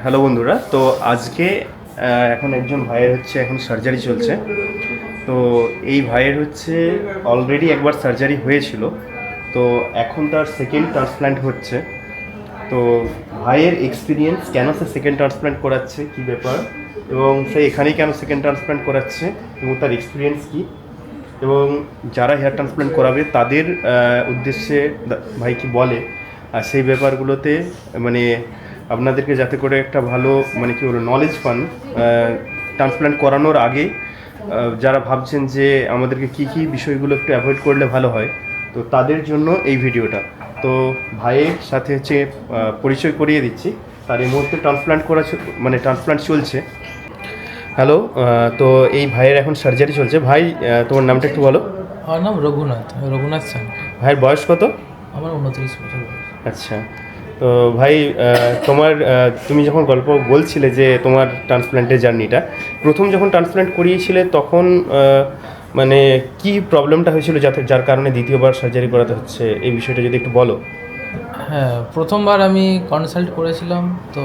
Hello বন্ধুরা, তো আজকে এখন একজন ভাইয়ের হচ্ছে এখন সার্জারি চলছে। তো এই ভাইয়ের হচ্ছে অলরেডি একবার সার্জারি হয়েছিল, তো এখন তার সেকেন্ড ট্রান্সপ্ল্যান্ট হচ্ছে। তো ভাইয়ের এক্সপিরিয়েন্স, কেন সে সেকেন্ড ট্রান্সপ্ল্যান্ট করাচ্ছে, কী ব্যাপার, এবং সে এখানেই কেন সেকেন্ড ট্রান্সপ্ল্যান্ট করাচ্ছে এবং তার এক্সপিরিয়েন্স কী, এবং যারা হেয়ার ট্রান্সপ্ল্যান্ট করাবে তাদের উদ্দেশ্যে ভাই কি বলে, আর সেই ব্যাপারগুলোতে মানে আপনাদেরকে যাতে করে একটা ভালো মানে কী বলবো নলেজ পান ট্রান্সপ্ল্যান্ট করানোর আগে। যারা ভাবছেন যে আমাদেরকে কী কী বিষয়গুলো একটু অ্যাভয়েড করলে ভালো হয়, তো তাদের জন্য এই ভিডিওটা। তো ভাইয়ের সাথে হচ্ছে পরিচয় করিয়ে দিচ্ছি। তার এই মুহূর্তে ট্রান্সপ্ল্যান্ট করা মানে ট্রান্সপ্ল্যান্ট চলছে। হ্যালো, তো এই ভাইয়ের এখন সার্জারি চলছে। ভাই, তোমার নামটা একটু বলো। আমার নাম রঘুনাথ স্যার। ভাইয়ের বয়স কত? আমার 29 বছর বয়স। আচ্ছা, তো ভাই তোমার তুমি যখন গল্প বলছিলে যে তোমার ট্রান্সপ্ল্যান্টের জার্নিটা, প্রথম যখন ট্রান্সপ্ল্যান্ট করিয়েছিলে তখন মানে কি প্রবলেমটা হয়েছিল যার কারণে দ্বিতীয়বার সার্জারি করাতে হচ্ছে, এই বিষয়টা যদি একটু বলো। হ্যাঁ, প্রথমবার আমি কনসাল্ট করেছিলাম, তো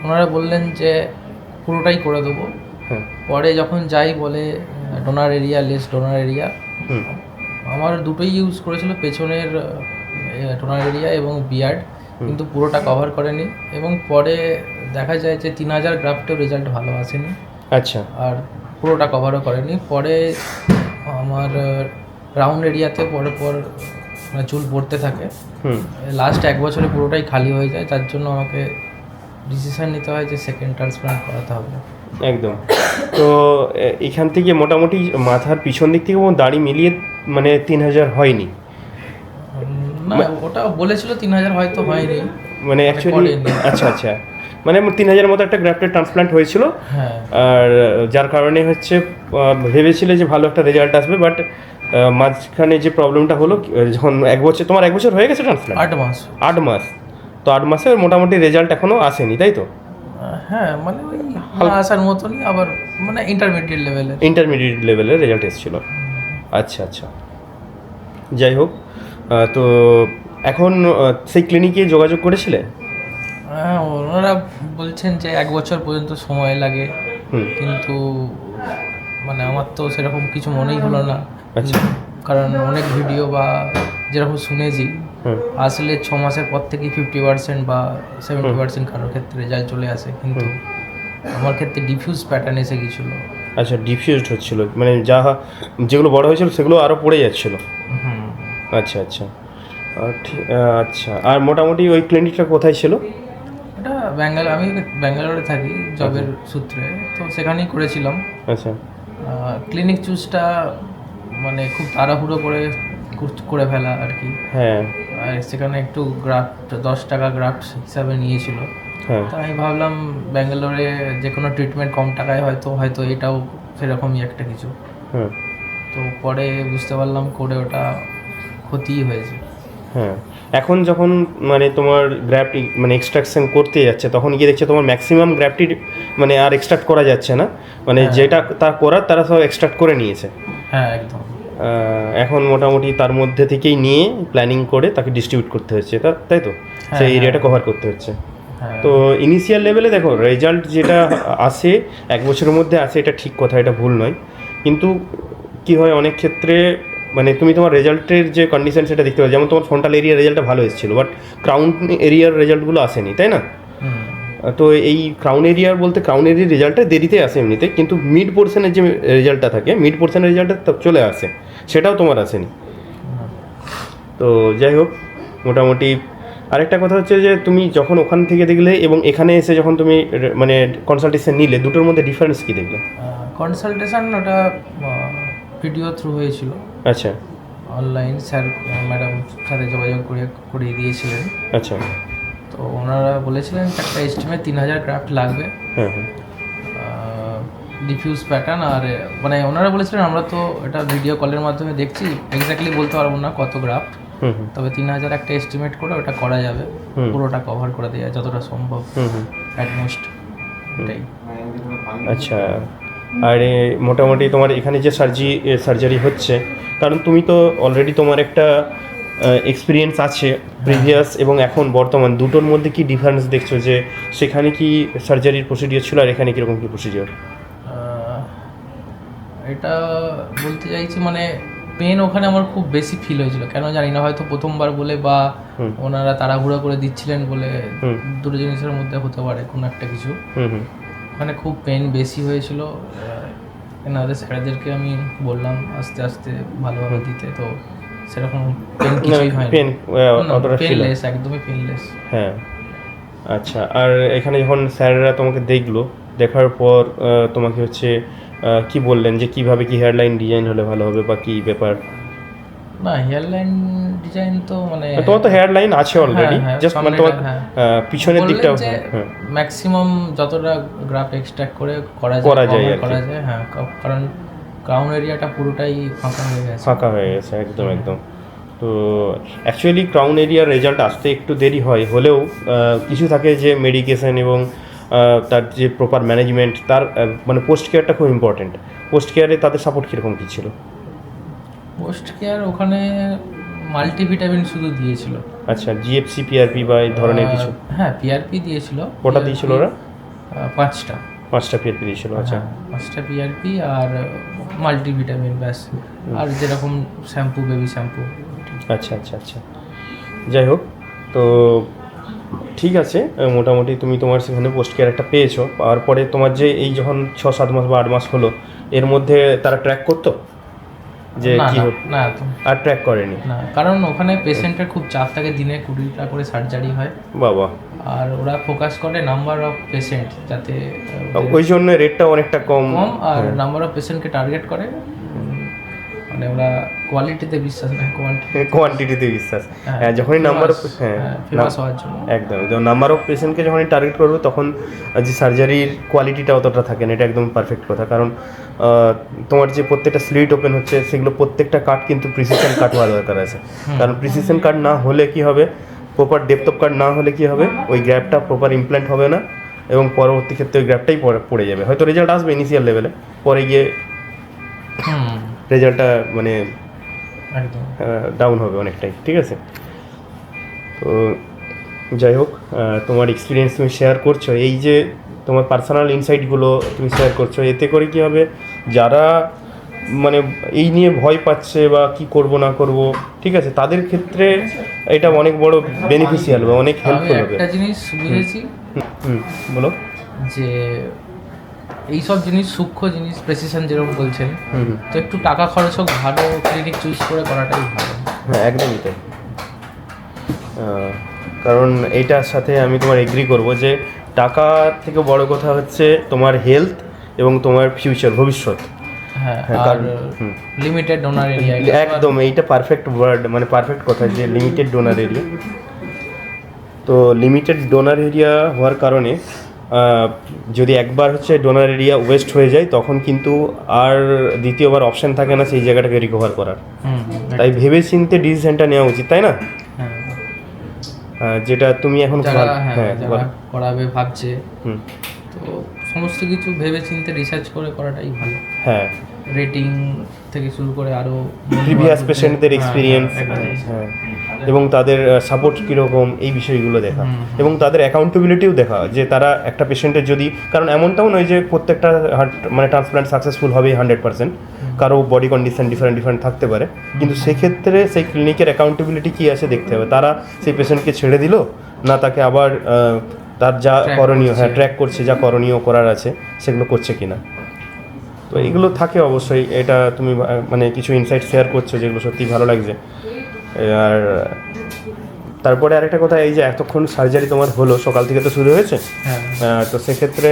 ওনারা বললেন যে পুরোটাই করে দেবো। হ্যাঁ। পরে যখন যাই বলে donor area, less donor area. আমার দুটোই ইউজ করেছিল, পেছনের ডোনার এরিয়া এবং বিয়ার্ড, কিন্তু পুরোটা কভার করেনি। এবং পরে দেখা যায় যে 3000 গ্রাফটেও রেজাল্ট ভালো আসেনি। আচ্ছা। আর পুরোটা কভারও করেনি। পরে আমার রাউন্ড এরিয়াতে পর চুল পড়তে থাকে। লাস্ট 1 বছরে পুরোটাই খালি হয়ে যায়, তার জন্য আমাকে ডিসিশন নিতে হয় যে সেকেন্ড ট্রান্সপ্ল্যান্ট করাতে হবে। একদম। তো এখান থেকে মোটামুটি মাথার পিছন দিক থেকে দাড়ি মিলিয়ে মানে 3000 হয়নি? না, ওটা বলেছিল 3000, হয়তো হয়নি মানে অ্যাকচুয়ালি আচ্ছা আচ্ছা, মানে 3000 মতো একটা গ্রাফটের ট্রান্সপ্ল্যান্ট হয়েছিল। হ্যাঁ। আর যার কারণে হচ্ছে ভেবেছিলে যে ভালো একটা রেজাল্ট আসবে, বাট মাঝখানে যে প্রবলেমটা হলো, যখন 1 বছর, তোমার 1 বছর হয়ে গেছে ট্রান্সপ্ল্যান্ট? 8 মাস। 8 মাস। তো 8 মাসে মোটামুটি রেজাল্ট এখনও আসেনি, তাই তো? হ্যাঁ, মানে ওই আসার মতনই, আবার মানে ইন্টারমিডিয়েট লেভেলের রেজাল্ট এসেছিল। আচ্ছা আচ্ছা, যাই হোক। তো এখন সেই ক্লিনিকে যোগাযোগ করেছিলে? হ্যাঁ, ওনারা বলছেন যে 1 বছর পর্যন্ত সময় লাগে, কিন্তু মানে আমার তো সেরকম কিছু মনেই হলো না। আচ্ছা। কারণ অনেক ভিডিও বা যেরকম শুনেছি, আসলে 6 মাসের পর থেকেই 50% বা 70% কারোর ক্ষেত্রে রেজাল্ট চলে আসে, কিন্তু আমার ক্ষেত্রে ডিফিউজ প্যাটার্ন এসে গিয়েছিল। আচ্ছা, ডিফিউজড হচ্ছিল, মানে যেগুলো বড় হয়েছিল সেগুলো আরও পড়ে যাচ্ছিল। আচ্ছা আচ্ছা, আচ্ছা। আর মোটামুটি ওই ক্লিনিকটা কোথায় ছিল? এটা আমি ব্যাঙ্গালোরে থাকি জবের সূত্রে, তো সেখানেই করেছিলাম। আচ্ছা। ক্লিনিক চুজটা মানে খুব তাড়াহুড়ো করে ফেলা আর কি। হ্যাঁ। আর সেখানে একটু গ্রাফট 10 টাকা গ্রাফট হিসাবে নিয়েছিল। হ্যাঁ। তো আমি ভাবলাম ব্যাঙ্গালোরে যে কোনো ট্রিটমেন্ট কম টাকায় হয়তো এটাও সেরকমই একটা কিছু। তো পরে বুঝতে পারলাম করে ওটা ক্ষতিই হয়েছে। হ্যাঁ, এখন যখন মানে তোমার গ্রাফট মানে এক্সট্রাকশন করতে যাচ্ছে, তখন গিয়ে দেখছে তোমার ম্যাক্সিমাম গ্রাফটি মানে আর এক্সট্রাক্ট করা যাচ্ছে না, মানে যেটা তার করার তারা সব এক্সট্রাক্ট করে নিয়েছে। হ্যাঁ, একদম। এখন মোটামুটি তার মধ্যে থেকেই নিয়ে প্ল্যানিং করে তাকে ডিস্ট্রিবিউট করতে হচ্ছে, তাই তো? সেই এরিয়াটা কভার করতে হচ্ছে। তো ইনিশিয়াল লেভেলে দেখো রেজাল্ট যেটা আসে 1 বছরের মধ্যে আসে, এটা ঠিক কথা, এটা ভুল নয়। কিন্তু কি হয় অনেক ক্ষেত্রে, মানে তুমি তোমার রেজাল্টের যে কন্ডিশন সেটা দেখতে পাবে। যেমন তোমার ফ্রন্টাল এরিয়ার রেজাল্টটা ভালো এসেছিলো, বাট ক্রাউন এরিয়ার রেজাল্টগুলো আসেনি, তাই না? তো এই ক্রাউন এরিয়ার রেজাল্টটা দেরিতে আসে এমনিতে, কিন্তু মিড পোর্শনের যে রেজাল্টটা থাকে, মিড পোর্শনের রেজাল্টটা চলে আসে, সেটাও তোমার আসেনি। তো যাই হোক, মোটামুটি আরেকটা কথা হচ্ছে যে তুমি যখন ওখান থেকে দেখলে এবং এখানে এসে যখন তুমি মানে কনসালটেশন নিলে, দুটোর মধ্যে ডিফারেন্স কী দেখলে? কনসালটেশন ওটা ভিডিও থ্রু হয়েছিল। আচ্ছা। অনলাইন স্যার ম্যাডাম সাথে যোগাযোগ করিয়ে দিয়েছিলেন। আচ্ছা। তো ওনারা বলেছিলেন একটা এস্টিমেট 3000 গ্রাফট লাগবে। হ্যাঁ হ্যাঁ। ডিফিউজ প্যাটার্ন, আর মানে ওনারা বলেছিলেন আমরা তো এটা ভিডিও কলের মাধ্যমে দেখছি, এক্স্যাক্টলি বলতে পারবো না কত গ্রাফট, তবে 3000 একটা এস্টিমেট করে ওটা করা যাবে, পুরোটা কভার করে দেওয়া যতটা সম্ভব অ্যাটমোস্ট, এটাই। আচ্ছা, আর মোটামুটি তোমার এখানে যে সার্জারি হচ্ছে, কারণ তুমি তো অলরেডি তোমার একটা এক্সপিরিয়েন্স আছে প্রিভিয়াস এবং এখন বর্তমান দুটোর মধ্যে কি ডিফারেন্স দেখছো, যে সেখানে কি সার্জারির প্রসিডিওর ছিল আর এখানে কীরকম কী প্রসিডিওর? এটা বলতে চাইছি মানে পেন ওখানে আমার খুব বেশি ফিল হয়েছিল, কেন জানি না, হয়তো প্রথমবার বলে বা ওনারা তাড়াহুড়ো করে দিচ্ছিলেন বলে, দুটো জিনিসের মধ্যে হতে পারে কোনো একটা কিছু। ওখানে খুব পেন বেশি হয়েছিল, এনাদের স্যারদেরকে আমি বললাম আস্তে আস্তে ভালোভাবে দিতে, তো সেরকম পেন কিছুই হয়নি, পেন অতটা ফিল পেনলেস, একদমই পেনলেস। হ্যাঁ আচ্ছা, আর এখানে যখন স্যাররা তোমাকে দেখলো, দেখার পর তোমাকে হচ্ছে কি বললেন যে কিভাবে কি হেয়ারলাইন ডিজাইন হলে ভালো হবে বা কি ব্যাপার? না হেয়ারলাইন ডিজাইন তো মানে তোমার তো হেয়ার লাইন আছে অলরেডি, জাস্ট মানে তোমার পিছনের দিকটা ম্যাক্সিমাম যতটা গ্রাফ এক্সট্রাক্ট করে করা যায় হ্যাঁ, কারণ ক্রাউন এরিয়াটা পুরোটাই ফাঁকা হয়ে গেছে একদম। তো অ্যাকচুয়ালি ক্রাউন এরিয়ার রেজাল্ট আসতে একটু দেরি হয়, হলেও কিছু থাকে যে মেডিকেশন এবং তার যে প্রপার ম্যানেজমেন্ট, তার মানে পোস্ট কেয়ারটা খুব ইম্পর্টেন্ট। পোস্ট কেয়ারে তাদের সাপোর্ট কীরকম কী ছিল? পোস্ট কেয়ার ওখানে মাল্টিভিটামিন শুধু দিয়েছিল। আচ্ছা, জিএফসি, পিআরপি বা এই ধরনের কিছু? হ্যাঁ পিআরপি দিয়েছিল। কটা দিয়েছিল ওরা? 5টা পিআরপি দিয়েছিল। আচ্ছা 5টা পিআরপি আর মাল্টিভিটামিন ব্যাস, আর যেরকম শ্যাম্পু, বেবি শ্যাম্পু। আচ্ছা, যাই হোক, তো ঠিক আছে, মোটামুটি তুমি তোমার সেখানে পোস্ট কেয়ার একটা পেয়েছো। পাওয়ার পরে তোমার যে এই যখন 6-7 মাস বা 8 মাস হলো, এর মধ্যে তারা ট্র্যাক করতো যে কি না, আর ট্র্যাক করেনি? না, কারণ ওখানে পেশেন্টের খুব চাপ থাকে, দিনে 20টা করে সার্জারি হয় বাবা, আর ওরা ফোকাস করে নাম্বার অফ পেশেন্ট, যাতে ওই জন্য রেটটা অনেকটা কম, আর নাম্বার অফ পেশেন্টকে টার্গেট করে, মানে ওরা কোয়ালিটিতে বিশ্বাস না, কোয়ান্টিটিতে বিশ্বাস। হ্যাঁ, যখনই নাম্বার ফেমাস হওয়ার জন্য একদম নাম্বার অফ পেশেন্টকে যখনই টার্গেট করবে, তখন যে সার্জারির কোয়ালিটিটা অতটা থাকে না। এটা একদম পারফেক্ট কথা, কারণ তোমার যে প্রত্যেকটা স্লিট ওপেন হচ্ছে, সেগুলো প্রত্যেকটা কাট কিন্তু প্রিসিশন কাট হওয়া দরকার আছে। কারণ প্রিসিশন কাট না হলে কি হবে, প্রপার ডেপথ অফ কাট না হলে কি হবে, ওই গ্র্যাপটা প্রপার ইমপ্ল্যান্ট হবে না এবং পরবর্তী ক্ষেত্রে ওই গ্র্যাপটাই পড়ে যাবে। হয়তো রেজাল্ট আসবে ইনিশিয়াল লেভেলে, পরে গিয়ে রেজাল্টটা মানে ডাউন হবে অনেকটাই। ঠিক আছে, তো যাই হোক, তোমার এক্সপিরিয়েন্স তুমি শেয়ার করছো, এই যে তোমার পার্সোনাল ইনসাইটগুলো তুমি শেয়ার করছো, এতে করে কি হবে, যারা মানে এই নিয়ে ভয় পাচ্ছে বা কি করব না করব, ঠিক আছে, তাদের ক্ষেত্রে এটা অনেক বড় বেনিফিশিয়াল বা অনেক হেল্পফুল হবে। একটা জিনিস বুঝেছি, বলো, যে এইসব জিনিস সূক্ষ্ম জিনিস, প্রেসিশন যেরকম বলছেন, তো একটু টাকা খরচ হোক, ভালো ক্লিনিক চুজ করে করাটাই ভালো। হ্যাঁ, একদমই তাই। কারণ এইটার সাথে আমি তোমার এগ্রি করব যে টাকা থেকে বড় কথা হচ্ছে তোমার হেলথ এবং তোমার ফিউচার, ভবিষ্যৎ। হ্যাঁ, আর লিমিটেড ডোনার এরিয়া, একদম এইটা পারফেক্ট ওয়ার্ড, মানে পারফেক্ট কথা, যে লিমিটেড ডোনার এরিয়া। তো লিমিটেড ডোনার এরিয়া হওয়ার কারণে যদি একবার হচ্ছে ডোনার এরিয়া ওয়েস্ট হয়ে যায়, তখন কিন্তু আর দ্বিতীয়বার অপশন থাকে না সেই জায়গাটাকে রিকভার করার। তাই ভেবে চিন্তে ডিসিশনটা নেওয়া উচিত, তাই না? যেটা তুমি এখন করাবে ভাবছে, তো সমস্ত কিছু ভেবে চিন্তে রিসার্চ করে করাটাই ভালো। হ্যাঁ, রেটিং থেকে শুরু করে আরও প্রিভিয়াস পেশেন্টদের এক্সপিরিয়েন্স, হ্যাঁ, এবং তাদের সাপোর্ট কীরকম, এই বিষয়গুলো দেখা, এবং তাদের অ্যাকাউন্টেবিলিটিও দেখা, যে তারা একটা পেশেন্টের যদি, কারণ এমনটাও নয় যে প্রত্যেকটা মানে ট্রান্সপ্ল্যান্ট সাকসেসফুল হবেই 100%, কারো বডি কন্ডিশন ডিফারেন্ট থাকতে পারে, কিন্তু সেক্ষেত্রে সেই ক্লিনিকের অ্যাকাউন্টেবিলিটি কী আছে দেখতে হবে। তারা সেই পেশেন্টকে ছেড়ে দিল না, তাকে আবার তার যা করণীয়, ট্র্যাক করছে, যা করণীয় করার আছে সেগুলো করছে কিনা। তো এগুলো থাকে অবশ্যই। এটা তুমি মানে কিছু ইনসাইট শেয়ার করছো যেগুলো সত্যিই ভালো লাগছে। আর তারপরে আরেকটা কথা, এই যে এতক্ষণ সার্জারি তোমার হলো, সকাল থেকে তো শুরু হয়েছে, তো সেক্ষেত্রে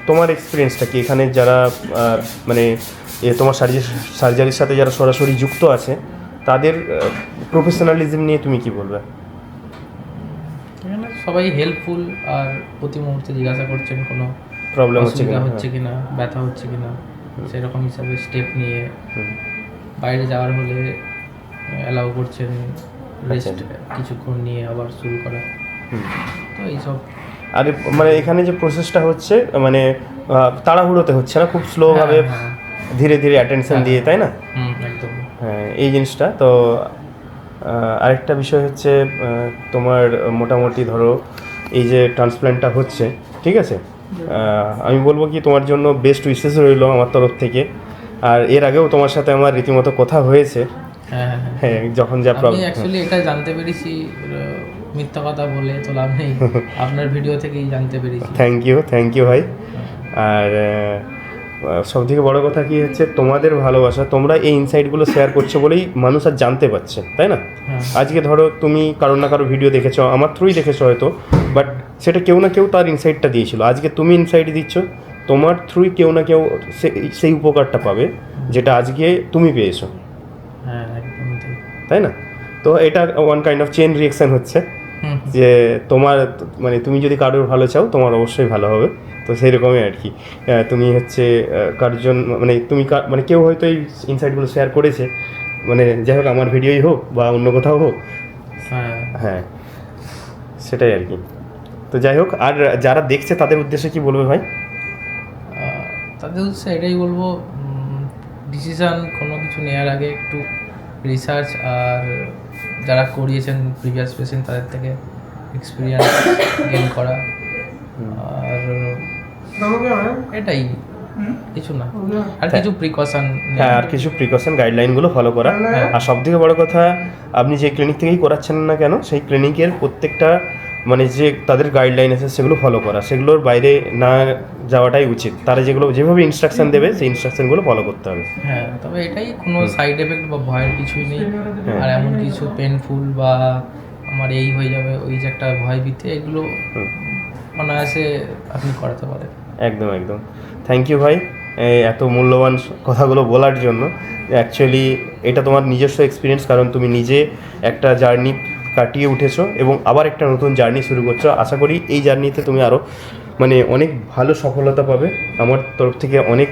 তোমার এক্সপিরিয়েন্সটা কি, এখানে যারা মানে তোমার সার্জারির সাথে যারা সরাসরি যুক্ত আছে, তাদের প্রফেশনালিজম নিয়ে তুমি কি বলবে? সবাই হেল্পফুল, আর প্রতি মুহূর্তে জিজ্ঞাসা করছেন কোনো প্রবলেম হচ্ছে কিনা, ব্যথা হচ্ছে কিনা, সেরকম হিসাবে স্টেপ নিয়ে বাইরে যাওয়ার হলে অ্যালাউ করছেন রেস্ট কিছুক্ষণ নিয়ে আবার শুরু করা। তো এইসব, আর মানে এখানে যে প্রসেসটা হচ্ছে, মানে তাড়াহুড়োতে হচ্ছে না, খুব স্লোভাবে ধীরে ধীরে অ্যাটেনশন দিয়ে, তাই না? একদম। হ্যাঁ, এই জিনিসটা তো আরেকটা বিষয় হচ্ছে তোমার মোটামুটি ধরো এই যে ট্রান্সপ্ল্যান্টটা হচ্ছে, ঠিক আছে, আমি বলবো কি তোমার জন্য বেস্ট উইশেস রইলো আমার তরফ থেকে। আর এর আগেও তোমার সাথে আমার রীতিমতো কথা হয়েছে, হ্যাঁ হ্যাঁ, যখন যা আমি অ্যাকচুয়ালি এটা জানতে পেরেছি, মিথ্যা কথা বলে তো লাভ নেই, আপনার ভিডিও থেকেই জানতে পেরেছি। থ্যাংক ইউ ভাই। আর সব থেকে বড়ো কথা কি হচ্ছে তোমাদের ভালোবাসা, তোমরা এই ইনসাইটগুলো শেয়ার করছো বলেই মানুষ আর জানতে পারছে, তাই না? আজকে ধরো তুমি কারোর না কারো ভিডিও দেখেছো, আমার থ্রুই দেখেছো হয়তো, বাট সেটা কেউ না কেউ তার ইনসাইটটা দিয়েছিল। আজকে তুমি ইনসাইট দিচ্ছ, তোমার থ্রুই কেউ না কেউ সেই উপকারটা পাবে যেটা আজকে তুমি পেয়েছো, হ্যাঁ একদম তাই না? তো এটা one kind of chain reaction হচ্ছে যে তোমার মানে তুমি যদি কারোর ভালো চাও তোমার অবশ্যই ভালো হবে। তো সেই রকমই আর কি, তুমি হচ্ছে কারজন মানে তুমি মানে কেউ হয়তো এই ইনসাইটগুলো শেয়ার করেছে, মানে যাই হোক আমার ভিডিওই হোক বা অন্য কোথাও হোক, হ্যাঁ সেটাই আর কি। তো যাই হোক, আর যারা দেখছে তাদের উদ্দেশ্যে কি বলবে ভাই? তাদের উদ্দেশ্যে এটাই বলবো, ডিসিশান কোনো কিছু নেওয়ার আগে একটু রিসার্চ, আর যারা করিয়েছেন প্রিভিয়াস পেশেন্ট তাদের থেকে এক্সপিরিয়েন্স গেইন করা, আর এটাই, কিছু না, আর কিছু প্রিকশন, হ্যাঁ, আর কিছু প্রিকশন গাইডলাইনগুলো ফলো করা। আর সবথেকে বড় কথা, আপনি যে ক্লিনিক থেকেই করাচ্ছেন না কেন, সেই ক্লিনিকের প্রত্যেকটা মানে যে তাদের গাইডলাইন আছে সেগুলো ফলো করা, সেগুলোর বাইরে না যাওয়াটাই উচিত। তারা যেগুলো যেভাবে ইনস্ট্রাকশন দেবে সেই ইনস্ট্রাকশনগুলো ফলো করতে হবে। হ্যাঁ, তবে এটাই, কোনো সাইড এফেক্ট বা ভয়ের কিছুই নেই, আর এমন কিছু পেনফুল বা আমার এই হয়ে যাবে ওই যে একটা ভয় ভীতি, এগুলো অনায়াসে আপনি করাতে পারেন। একদম থ্যাংক ইউ ভাই এই এত মূল্যবান কথাগুলো বলার জন্য। অ্যাকচুয়ালি এটা তোমার নিজস্ব এক্সপিরিয়েন্স, কারণ তুমি নিজে একটা জার্নি কাটিয়ে উঠেছো এবং আবার একটা নতুন জার্নি শুরু করছো। আশা করি এই জার্নিতে তুমি আরও মানে অনেক ভালো সফলতা পাবে। আমার তরফ থেকে অনেক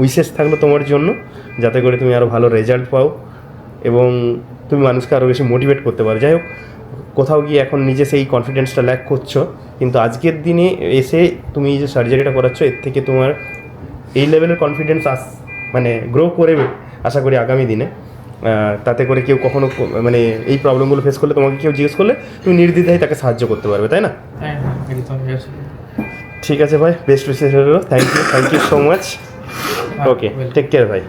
উইশেস থাকলো তোমার জন্য, যাতে করে তুমি আরও ভালো রেজাল্ট পাও এবং তুমি মানুষকে আরও বেশি মোটিভেট করতে পারো। যাই হোক, কোথাও গিয়ে এখন নিজে সেই কনফিডেন্সটা ল্যাক করছো, কিন্তু আজকের দিনে এসে তুমি যে সার্জারিটা করাচ্ছ এর থেকে তোমার এই লেভেলের কনফিডেন্স মানে গ্রো করবে আশা করি আগামী দিনে। তাতে করে কেউ কখনো মানে এই প্রবলেমগুলো ফেস করলে তোমাকে কেউ জিজ্ঞেস করলে তুমি নির্দ্বিধায় তাকে সাহায্য করতে পারবে, তাই না? ঠিক আছে ভাই, বেস্ট উইশেস রইলো। Thank you so much. Okay, take care ভাই।